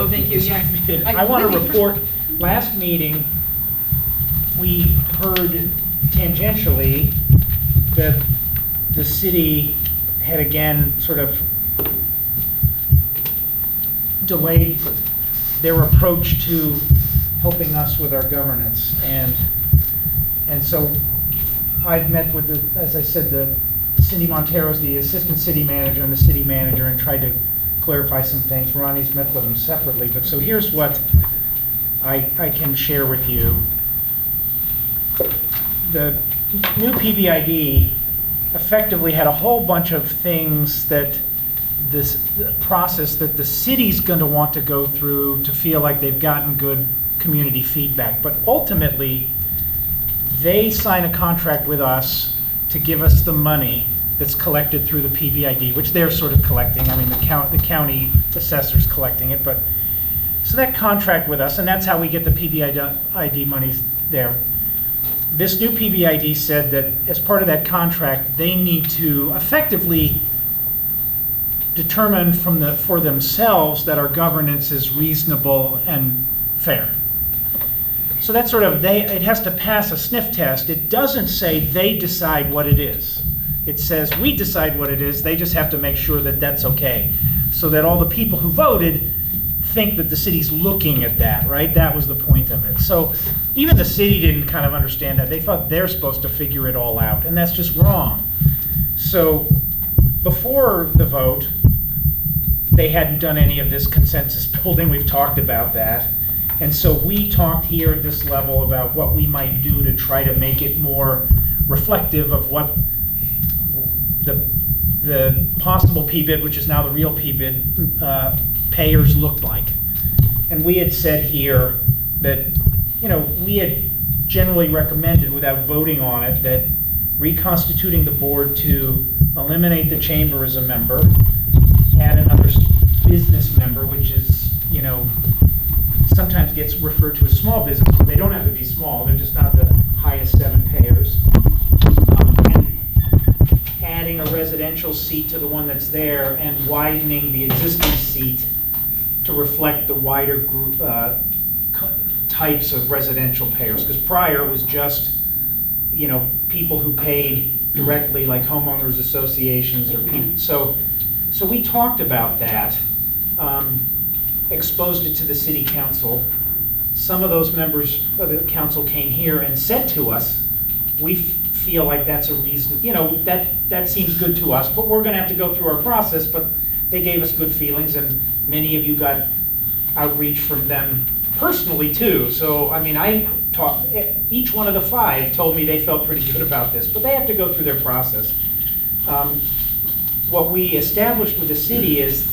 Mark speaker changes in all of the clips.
Speaker 1: Oh, thank you, yes.
Speaker 2: I want to report, last meeting, we heard tangentially that the city had again sort of delayed their approach to helping us with our governance. And so I've met with as I said, Cindy Montero's the assistant city manager and the city manager, and tried to clarify some things. Ronnie's met with them separately, but so here's what I can share with you. The new PBID effectively had a whole bunch of things that this process that the city's going to want to go through to feel like they've gotten good community feedback. But ultimately, they sign a contract with us to give us the money that's collected through the PBID, which they're sort of collecting. I mean, the county assessor's collecting it, but so that contract with us, and that's how we get the PBID monies there. This new PBID said that as part of that contract, they need to effectively determine for themselves that our governance is reasonable and fair. So that's sort of, it has to pass a sniff test. It doesn't say they decide what it is. It says we decide what it is. They just have to make sure that that's okay, so that all the people who voted think that the city's looking at that, right? That was the point of it. So even the city didn't kind of understand that. They thought they're supposed to figure it all out, and that's just wrong. So before the vote, they hadn't done any of this consensus building. We've talked about that. And so we talked here at this level about what we might do to try to make it more reflective of what the possible PBID, which is now the real PBID, payers looked like. And we had said here that, we had generally recommended, without voting on it, that reconstituting the board to eliminate the chamber as a member, add another business member, which is, sometimes gets referred to as small business, but they don't have to be small. They're just not the highest 7 payers. And adding a residential seat to the one that's there, and widening the existing seat to reflect the wider group types of residential payers. Because prior it was just, people who paid directly, like homeowners associations or people. So we talked about that. Exposed it to the city council. Some of those members of the council came here and said to us, we feel like that's a reason, that seems good to us, but we're going to have to go through our process. But they gave us good feelings, and many of you got outreach from them personally too. So I mean, each one of the 5 told me they felt pretty good about this, but they have to go through their process. What we established with the city is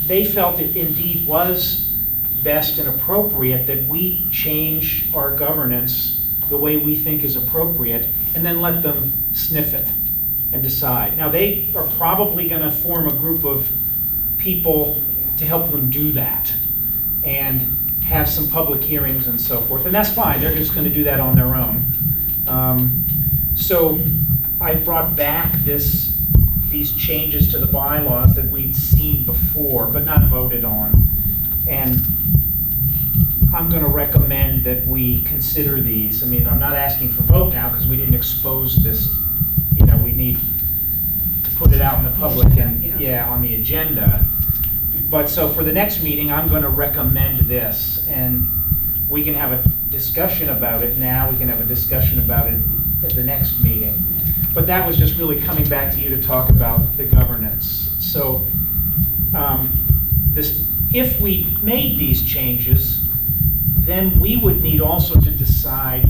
Speaker 2: they felt it indeed was best and appropriate that we change our governance the way we think is appropriate, and then let them sniff it and decide. Now, they are probably going to form a group of people to help them do that and have some public hearings and so forth, and that's fine. They're just going to do that on their own. So I brought back these changes to the bylaws that we'd seen before but not voted on, and I'm going to recommend that we consider these. I mean, I'm not asking for vote now because we didn't expose this. We need to put it out in the public and on the agenda. But so for the next meeting, I'm going to recommend this, and we can have a discussion about it now. We can have a discussion about it at the next meeting. But that was just really coming back to you to talk about the governance. So if we made these changes, then we would need also to decide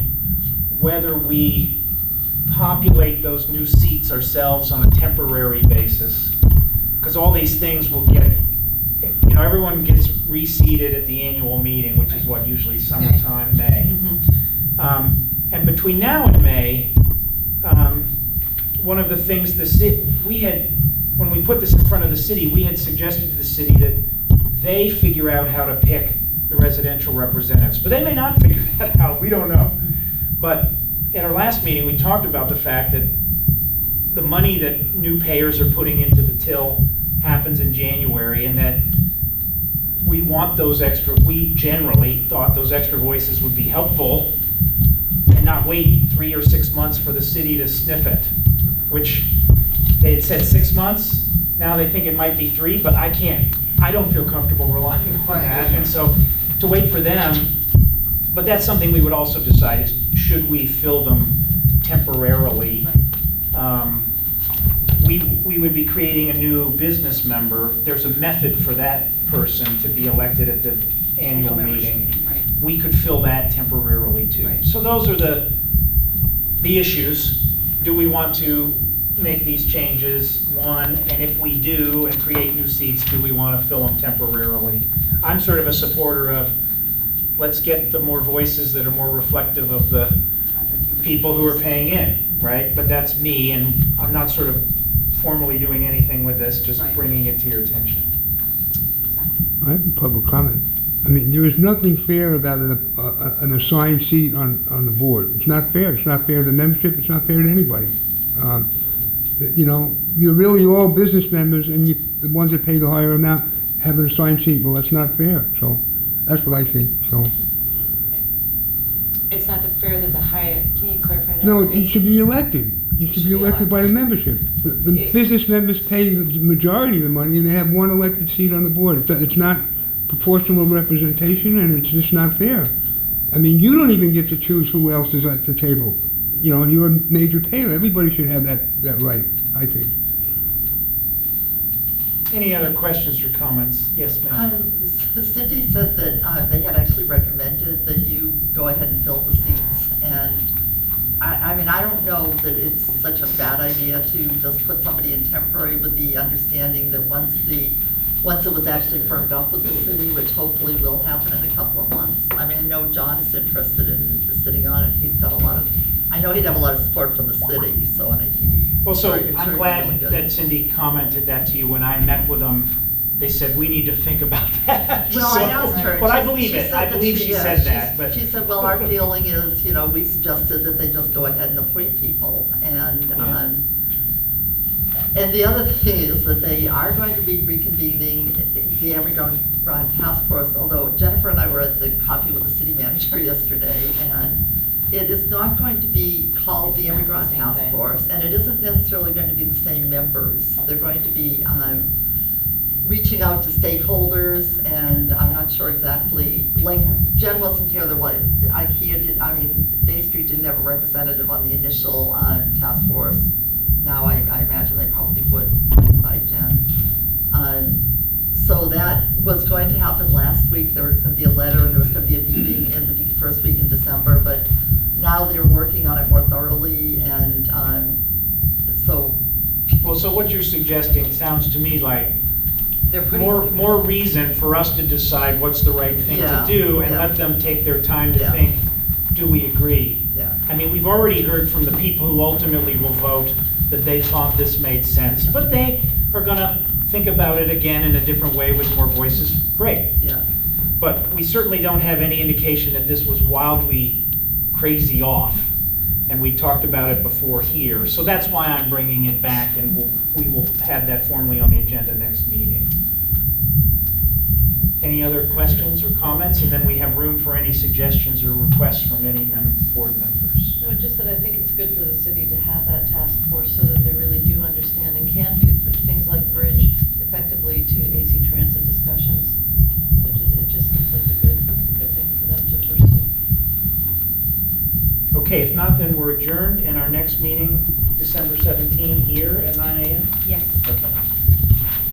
Speaker 2: whether we populate those new seats ourselves on a temporary basis. Because all these things will get, everyone gets reseated at the annual meeting, which is what, usually summertime, May. Mm-hmm. And between now and May, one of the things when we put this in front of the city, we had suggested to the city that they figure out how to pick the residential representatives. But they may not figure that out, we don't know. But at our last meeting, we talked about the fact that the money that new payers are putting into the till happens in January, and that we generally thought those extra voices would be helpful and not wait 3 or 6 months for the city to sniff it, which they had said 6 months. Now they think it might be 3, but I don't feel comfortable relying on that. And so to wait for them, but that's something we would also decide is, should we fill them temporarily? We would be creating a new business member. There's a method for that person to be elected at the annual meeting.
Speaker 1: Right.
Speaker 2: We could fill that temporarily too.
Speaker 1: Right.
Speaker 2: So those are the issues. Do we want to make these changes? One, and if we do and create new seats, do we want to fill them temporarily? I'm sort of a supporter of, let's get the more voices that are more reflective of the people who are paying in, right? But that's me, and I'm not sort of formally doing anything with this, just
Speaker 1: Right.
Speaker 2: bringing it to your attention.
Speaker 1: Exactly.
Speaker 3: I have a public comment. I mean, there is nothing fair about an assigned seat on the board. It's not fair. It's not fair to the membership. It's not fair to anybody. You know, you're really all business members, and the ones that pay the higher amount have an assigned seat. Well, that's not fair. So that's what I think. So
Speaker 1: It's not fair that the higher, can you clarify that?
Speaker 3: no, it should be elected. You should be elected by the membership. The business members pay the majority of the money, and they have one elected seat on the board. It's not proportional representation, and it's just not fair. I mean, you don't even get to choose who else is at the table. You know, and you're a major payer. Everybody should have that right, I think.
Speaker 2: Any other questions or comments? Yes, ma'am.
Speaker 4: Cindy said that they had actually recommended that you go ahead and fill the seats, and I mean, I don't know that it's such a bad idea to just put somebody in temporary with the understanding that once it was actually firmed up with the city, which hopefully will happen in a couple of months. I mean, I know John is interested in sitting on it. He's got I know he'd have a lot of support from the city, so and
Speaker 2: Well, so
Speaker 4: it's
Speaker 2: I'm
Speaker 4: really
Speaker 2: glad
Speaker 4: good.
Speaker 2: that Cindy commented that to you. When I met with them, they said, we need to think about that.
Speaker 4: Well, I asked her.
Speaker 2: But I
Speaker 4: she-
Speaker 2: believe
Speaker 4: she
Speaker 2: it.
Speaker 4: said
Speaker 2: I
Speaker 4: that
Speaker 2: believe she
Speaker 4: yeah,
Speaker 2: said that. But
Speaker 4: She said, well, our feeling is, you know, we suggested that they just go ahead and appoint people. And,
Speaker 2: Yeah.
Speaker 4: and the other thing is that they are going to be reconvening the Emeryville Task Force, although Jennifer and I were at the coffee with the city manager yesterday, and it is not going to be called the Emeryville Task Force, and it isn't necessarily going to be the same members. They're going to be reaching out to stakeholders, and I'm not sure exactly, like, Jen wasn't here, Bay Street didn't have a representative on the initial task force. Now I imagine they probably would by Jen. So that was going to happen last week. There was going to be a letter, and there was going to be a meeting in the first week in December, but now they're working on it more thoroughly, and so.
Speaker 2: well, so what you're suggesting sounds to me like
Speaker 1: They're putting.
Speaker 2: more reason for us to decide what's the right thing
Speaker 4: Yeah,
Speaker 2: to do, and
Speaker 4: yeah.
Speaker 2: let them take their time to
Speaker 4: Yeah.
Speaker 2: think, do we agree?
Speaker 4: Yeah.
Speaker 2: I mean, we've already heard from the people who ultimately will vote that they thought this made sense, but they are gonna think about it again in a different way with more voices. Great.
Speaker 4: Yeah.
Speaker 2: But we certainly don't have any indication that this was wildly crazy off. And we talked about it before here. So that's why I'm bringing it back, and we will have that formally on the agenda next meeting. Any other questions or comments? And then we have room for any suggestions or requests from any board members.
Speaker 5: No, just that I think it's good for the city to have that task force so that they really do understand and can do things like bridge effectively to AC transit discussions. So it just seems like a good thing for them to pursue.
Speaker 2: Okay, if not, then we're adjourned, and our next meeting, December 17, here at 9 a.m.
Speaker 1: Yes.
Speaker 2: Okay.